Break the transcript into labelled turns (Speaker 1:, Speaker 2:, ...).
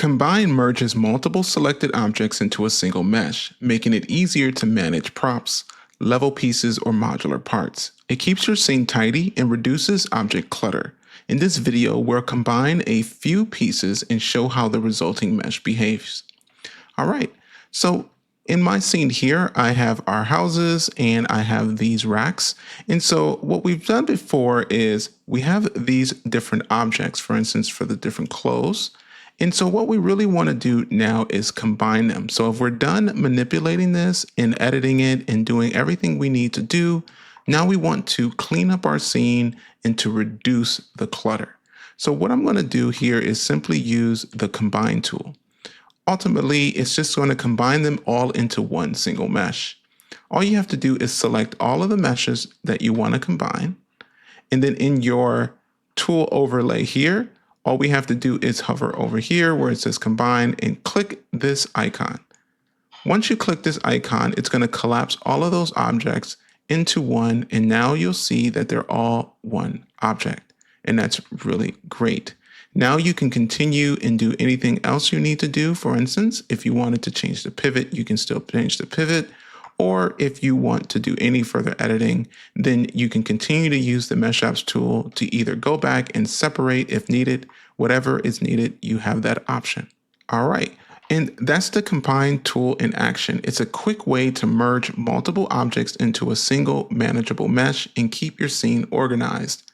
Speaker 1: Combine merges multiple selected objects into a single mesh, making it easier to manage props, level pieces, or modular parts. It keeps your scene tidy and reduces object clutter. In this video, we'll combine a few pieces and show how the resulting mesh behaves. All right, so in my scene here, I have our houses and I have these racks. And so what we've done before is we have these different objects, for instance, for the different clothes. And so what we really want to do now is combine them. So if we're done manipulating this and editing it and doing everything we need to do, now we want to clean up our scene and to reduce the clutter. So what I'm going to do here is simply use the combine tool. Ultimately, it's just going to combine them all into one single mesh. All you have to do is select all of the meshes that you want to combine. And then in your tool overlay here, all we have to do is hover over here where it says combine and click this icon. Once you click this icon, it's going to collapse all of those objects into one. And now you'll see that they're all one object. And that's really great. Now you can continue and do anything else you need to do. For instance, if you wanted to change the pivot, you can still change the pivot. Or if you want to do any further editing, then you can continue to use the Mesh Apps tool to either go back and separate if needed. Whatever is needed, you have that option. All right. And that's the combine tool in action. It's a quick way to merge multiple objects into a single manageable mesh and keep your scene organized.